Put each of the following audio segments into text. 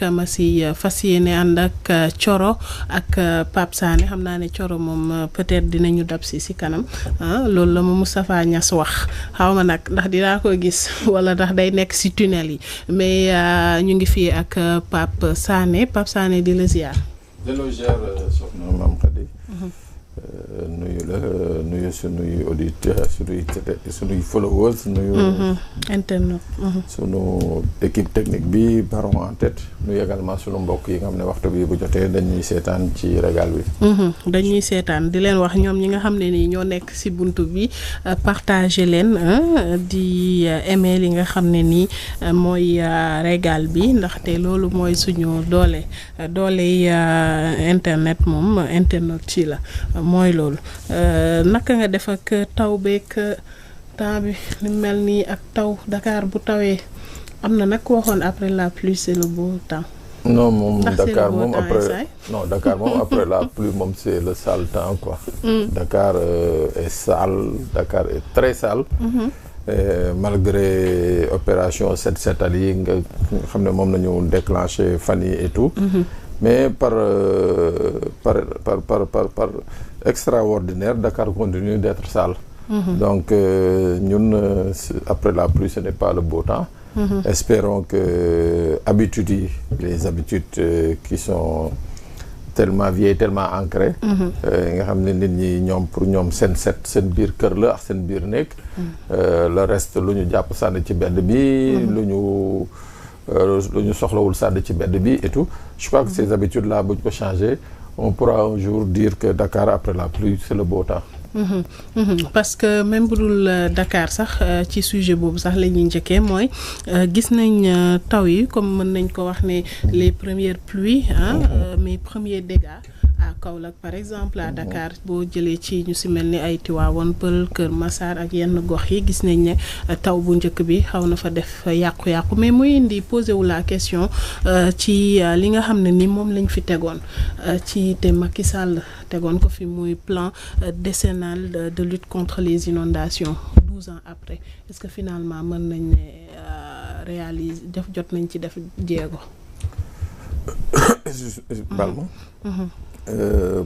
ma si fas yéene ànd ak Thioro ak Pape Sané xam naa ne Thioro moom peut-être dinañu dab si kanam loolu la ma Moustapha Niass wax xaw ma nag ndax dinaa ko gis wala ndax day nekk si tunnel yi mais ñu ngi fii ak Pape Sané di la ziar. delloo ziar soxna Mame Khady. nuyu la nuyu sunuy auditeurs sunuy followers nuyu internet sunu équipe technique bi baron en tête nuyu également sunu mbokk yi nga xam ne waxtu bi bu jotee dañuy seetaan ci régal bi dañuy seetaan di leen wax ñoom ñi nga xam ne nii ñoo nekk ci buntu bi partager leen di aimer li nga xam ne nii mooy régal bi ndaxte loolu mooy suñu doole internet moom internet ci la mooy loolu naka nga def ak taw beeg temps bi ni mel nii ak taw Dakar bu tawee am na nag waxoon après la pluie c'est le beau temps. non moom Dakar moom après Dakar moom après la pluie moom c'est le sale temps quoi. Dakar est sale, Dakar est très sale. Malgré opération set setal yi nga xam ne moom nañu déclenché fan yi et tout. Mais par extraordinaire, Dakar continue d'être sale. Donc, ñun, après la pluie, ce n'est pas le beau temps. Espérons que les habitudes qui sont tellement vieilles, tellement ancrées, nga xam ne nit ñi ñoom pour ñoom seen seen biir kër la ak seen biir nekk. Le reste lu ñu jàpp sànni ci bedd bi, lu ñu soxlawul sànni ci bedd bi et tout. Je crois que ces habitudes-là, bu ñu ko changer, on pourra un jour dire que Dakar après la pluie c'est le beau temps. Parce que même bu dul Dakar sax ci sujet boobu sax la ñuy njëkkee mooy gis nañ taw yi comme mën nañ ko wax ne les premières pluies mes premiers dégâts à Kaolack par exemple à Dakar boo jëlee ci ñu si mel ni ay Tivaouane Peulh Kër Massar ak yenn gox yi gis nañ ne taw bu njëkk bi xaw na fa def yàqu-yàqu mais muy indi posé wu la question ci li nga xam ne ni moom lañ fi tegoon ci te Macky Sall tegoon ko fi muy plan décennal de lutte contre les inondations 12 ans après est-ce que finalement mën nañ ne réaliser jot nañ ci def jéego.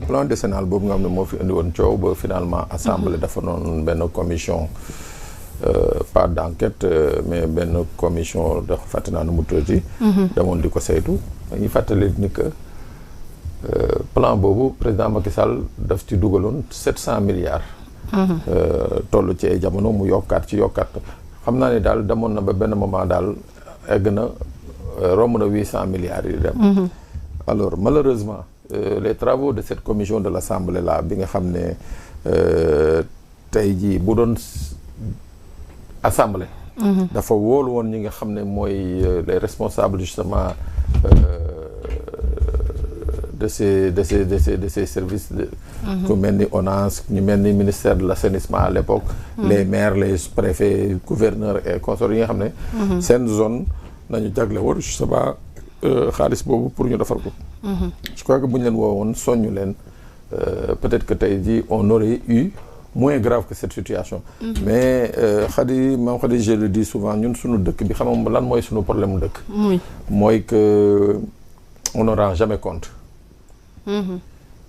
Plan décennal boobu nga xam ne moo fi indi woon coow ba finalement assemblée dafa noonu benn commission pas d'enquête mais benn commission de fàtte naa nu mu tuddati demoon di ko saytu dañuy fàttali ni que plan boobu président Macky Sall daf ci dugaloon 700 milliards toll ci ay jamono mu yokkaat xam naa ne daal demoon na ba benn moment daal egg na romb na 800 milliards yi dem alors malheureusement les travaux de cette commission de l'Assemblée là bi nga xam ne tey jii bu doon assemblée dafa wóolu woon ñi nga xam ne mooy les responsables justement de ces services ku mel ni ONAS ñu mel ni ministère de l'assainissement à l'époque les maires les préfets gouverneurs et consorts yi nga xam ne seen zone nañu jagle woon justement xaalis boobu pour ñu defar ko je crois que bu ñu leen woowoon soññu leen peut-être que tey jii on aurait eu moins grave que cette situation mais Mame Khady je le dis souvent ñun suñu dëkk bi xam nga lan mooy suñu problème dëkk mooy que on ne rend jamais compte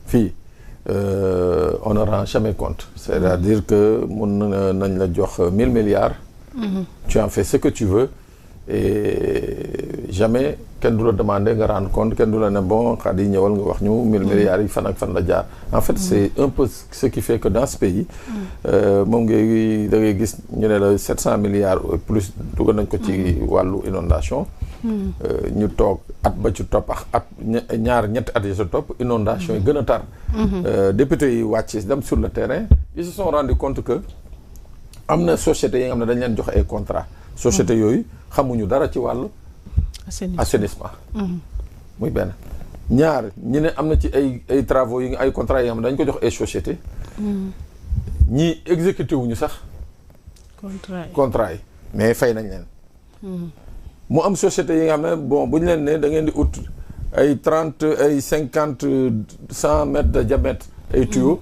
fii on ne rend jamais compte c'est-à-dire que mun nañ la jox 1000 milliards tu en fais ce que tu veux et jamais kenn du la demander nga rendre compte kenn du la ne bon Khady ñëwal nga wax ñu 1000 milliards yi fan ak fan la jaar en fait c'est un peu ce qui fait que dans ce pays moom ngay da ngay gis ñu ne la 700 milliards plus dugal nañ ko ci wàllu inondation ñu toog at ba ci topp at ñetti at yi sa topp inondation yi gën a tar députés yi wàcc dem sur le terrain ils se sont rendu compte que am na sociétés yi nga xam ne dañ leen jox ay contrat sociétés yooyu xamuñu dara ci wàllu assainissement muy benn ñaar ñi ne am na ci ay travaux yi ay contrats yi nga xam ne dañ ko jox ay sociétés ñii exécuté wuñu sax contrat yi mais fay nañ leen mu am société yi nga xam ne bon bu ñu leen ne da ngeen di ut ay 30 ay 50 100 mètres de diamètre ay tuyaux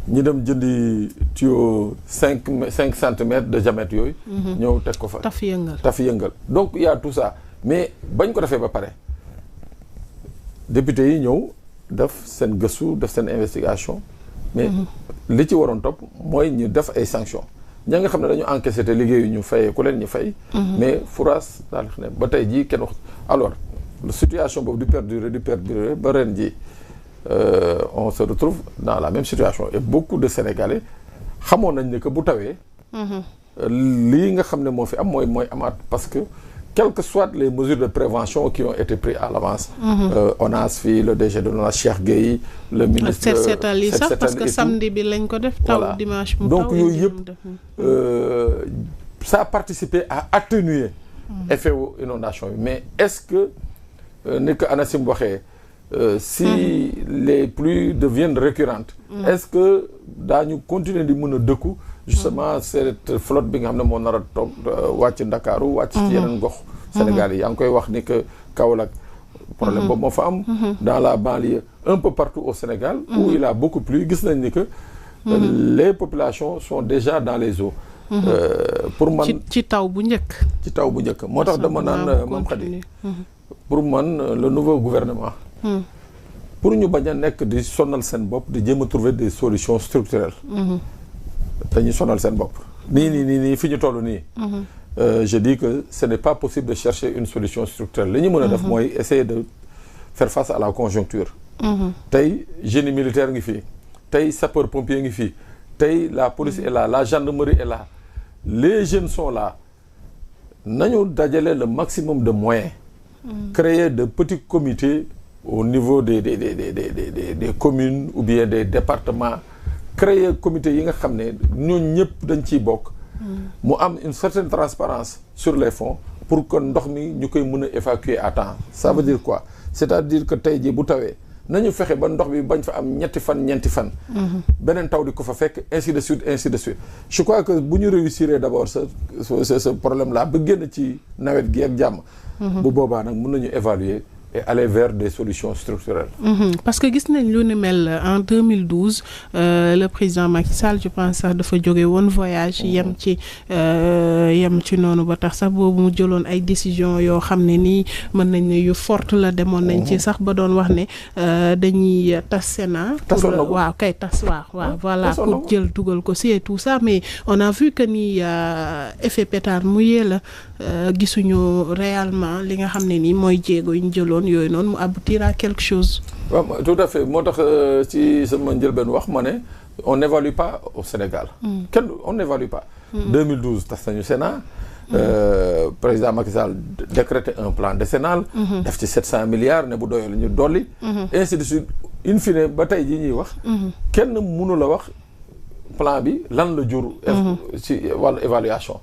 ñi dem jëndi tuyau 5 centimètres de diamètre yooyu ñëw teg ko fa taf yëngal donc il y a tout ça mais bañ ko defee ba pare député yi ñëw def seen gëstu def seen investigation mais li ci waroon topp mooy ñu def ay sanctions ña nga xam ne dañu encaissé te liggéeyu ñu fayee ku leen ñu fay mais furaas daal ne ba tey jii kenn wax alors la situation boobu di perdurer ba ren ji on se retrouve dans la même situation et beaucoup de Sénégalais xamoon nañ ne que bu tawee lii nga xam ne moo fi am mooy amaat parce que quelles que soient les mesures de prévention qui ont été prises à l'avance ONAS fii le DG de l'ONAS Cheikh Gueye le ministre set setal yi sax parce que samedi bi lañ ko def taw dimanche mu taw donc yooyu yëpp ça a participé à atténuer effet wu inondation bi mais est-ce que ni ko ANACIM waxee si les pluies deviennent récurrentes est-ce que daañu continuer di mën a dëkku justement cette flotte bi nga xam ne moo nar a toog wàcc Ndakaaru wàcc ci yeneen gox Sénégal yi yaa ngi koy wax ni que Kaolack problème boobu moo fa am dans la banlieue un peu partout au Sénégal où il a beaucoup plu gis nañ ni que les populations sont déjà dans les eaux pour man ci taw bu njëkk moo tax dama naan moom Khady pour man le nouveau gouvernement pour ñu bañ a nekk di sonal seen bopp di jéem a trouver des solutions structurelles dañuy sonal seen bopp nii fi ñu toll nii je dis que ce n'est pas possible de chercher une solution structurelle li ñu mën a def mooy essayer de faire face à la conjoncture tey génie militaire ngi fii tey sapeur pompier ngi fii tey la police est là la gendarmerie est là les jeunes sont là nañu dajale le maximum de moyens créer de petits comités au niveau des communes ou bien des départements créer comité yi nga xam ne ñooñu ñëpp dañ ciy bokk mu am une certaine transparence sur les fonds pour que ndox mi ñu koy mën a évacuer à temps ça veut dire quoi c'est-à-dire que tey jii bu tawee nañu fexe ba ndox bi bañ fa am ñeenti fan beneen taw di ko fa fekk ainsi de suite je crois que bu ñu réussir d'abord ce problème là ba génn ci nawet gi ak jàmm bu boobaa nag mën nañu évaluer et aller vers des solutions structurelles. Parce que gis nañ lu ni mel en 2012 le président Macky Sall je pense sax dafa jóge woon voyage yem ci noonu ba tax sax boobu mu jëloon ay décisions yoo xam ne nii mën nañ ne yu forte la demoon nañ ci sax ba doon wax ne dañuy tas Sénat. waaw kay tas waaw voilà pour jël dugal ko si et tout ça mais on a vu que ni effet pétard mouillé la gisuñu réellement li nga xam ne nii mooy jéego yu ñu jëloon yooyu noonu mu aboutir à quelque chose. waaw tout à fait moo tax ci sama njëlbeen wax ma ne on n'évalue pas au Sénégal. On n'évalue pas. 2012 tas nañu Sénat. Président Macky Sall décrété un plan décennal. def ci 700 milliards ne bu doyoo la ñu dolli. ainsi de suite in fine ba tey jii ñuy wax. kenn mënu la wax plan bi lan la jur. ci wàllu évaluation.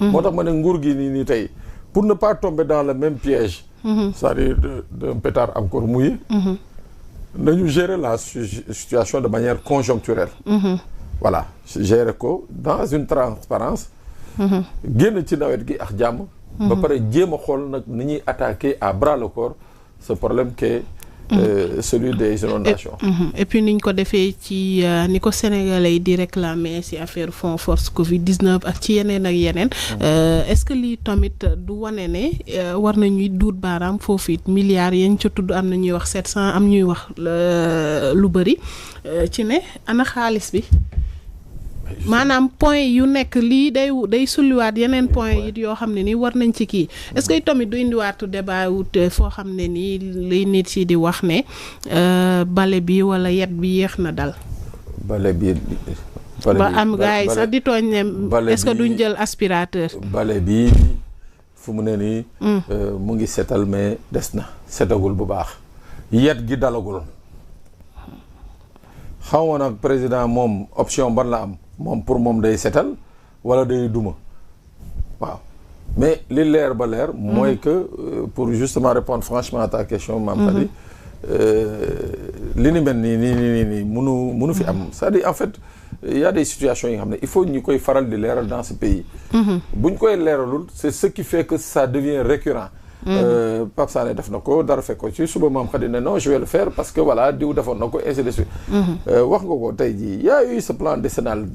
moo tax ma ne nguur gi nii tey pour ne pas tomber dans le même piège. c'est-à-dire d'un pétard encore mouillé. nañu gérer la situation de manière conjoncturelle. Voilà gérer ko dans une transparence génn ci nawet gi ak jàmm. ba pare jéem a xool nag ni ñuy attaquer à bras le corps ce problème qui est celui des inondations. Et puis niñ ko defee ci ni ko sénégalais yi di réclamer ci affaire fonds force Covid-19 ak ci yeneen ak yeneen. Est-ce que lii tamit du wane ne war nañuy duut baaraam foofu it milliards yañ ca tudd am na ñuy wax 700 am ñuy wax lu bëri ci ne ana xaalis bi. maanaam point yu nekk lii day sulliwaat yeneen point yi yoo xam ne nii war nañ ci kii est-ce que tamit du indiwaatu débat wut foo xam ne nii liy nit yi di wax ne bale bi wala yet bi yéex na dal. bale bi ba am gars yi sax di tooñ ne est-ce que duñ jël aspirateur. bale bi fu mu ne nii. mu ngi setal mais des na setagul bu baax. yet gi dalagul. xaw ma nag président moom option ban la am. moom pour moom day setal wala day duma waaw mais li leer ba leer mooy que pour justement répondre franchement à ta question Mame Khady li ni mel nii munu fi am c'est-à-dire en fait il y a des situations yi nga xam ne il faut ñu koy faral di leeral dans ce pays buñ koy leeralul c'est ce qui fait que ça devient récurrent Pape Sané def na ko dara fekk ko ci suba Mame Khady ne non je vais le faire parce que voilà diw defoon na ko ainsi de suite wax nga ko tey jii y a eu ce plan décennal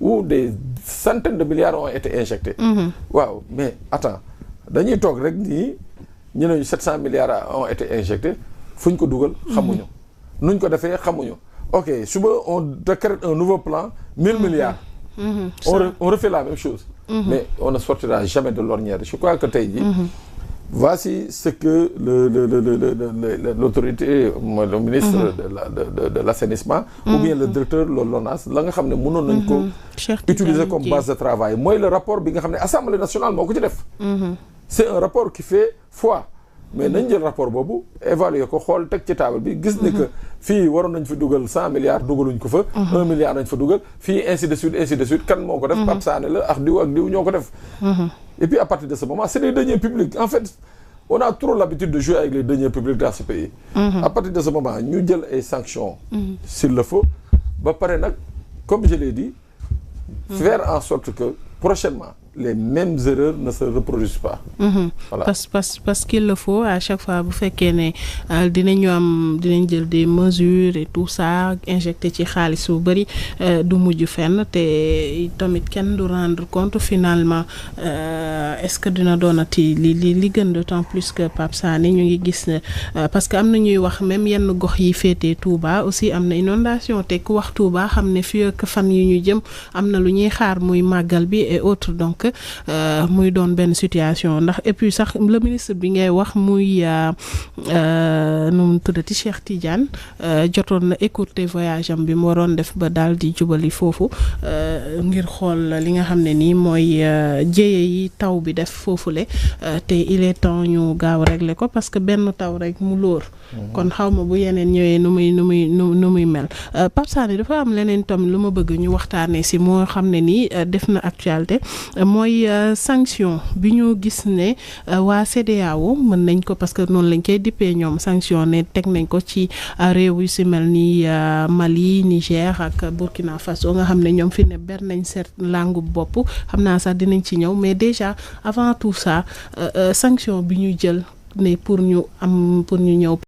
où des centaines de milliards ont été injectés waaw mais attends dañuy toog rek nii ñu ne 700 milliards ont été injectés fu ñu ko dugal xamuñu nuñ ko defee xamuñu ok suba on décrète un nouveau plan 1000 milliards on refait la même chose mais on ne sortira jamais de l'ornière. Je crois que tey jii voici ce que l'autorité, le ministre de l'assainissement ou bien le directeur de l'ONAS la nga xam ne mënoon nañ ko utiliser comme base de travail mooy le rapport bi nga xam ne Assemblée nationale moo ko ci def c'est un rapport qui fait foi mais nañ jël rapport boobu évaluer ko xool teg ci table bi gis ne que fii waroon nañ fi dugal 100 milliards dugaluñ ko fa 1 milliard nañ fa dugal fii ainsi de suite kan moo ko def Pape Sané la ak diw ñoo ko def et puis à partir de ce moment c'est les deniers publics en fait on a trop l'habitude de jouer avec les deniers publics dans ce pays à partir de ce moment ñu jël ay sanctions s'il le faut ba pare nag comme je l'ai dit faire en sorte que prochainement les mêmes erreurs ne se reproduisent pas. Voilà. Parce qu'il le faut à chaque fois bu fekkee ne dinañ jël des mesures et tout ça injecté ci xaalis bu bari du mujj fenn te tamit kenn du rendre compte finalement est-ce que dina doonati li gën d'autant plus que Pape Sané ñu ngi gis ne parce que am na ñuy wax même yenn gox yi féetee Touba aussi am na inondation te ku wax Touba xam ne fii ak fan yi ñu jëm am na lu ñuy xaar muy màggal bi et autres donc muy doon benn situation ndax et puis sax le ministre bi ngay wax muy nu mu tuddati Cheikh Tidiane jotoon na écourter voyage am bi mu waroon def ba daal di jubali foofu ngir xool li nga xam ne nii mooy jéye yi taw bi def foofule te il est temps ñu gaaw régler ko parce que benn taw rek mu lóor kon xaw ma bu yeneen ñëwee nu muy mel Pape Sané dafa am leneen tam lu ma bëgg ñu waxtaanee si moo xam ne nii def na actualité mooy sanction bi ñu gis ne waa CEDEAO mën nañ ko parce que noonu lañ koy dippee ñoom sanction ne teg nañ ko ci réew yu si mel ni Mali Niger ak Burkina Faso nga xam ne ñoom fi ne ber nañ seet langue bopp xam naa sax dinañ ci ñëw mais déjà avant tout ça sanction bi ñu jël ne pour ñu ñëw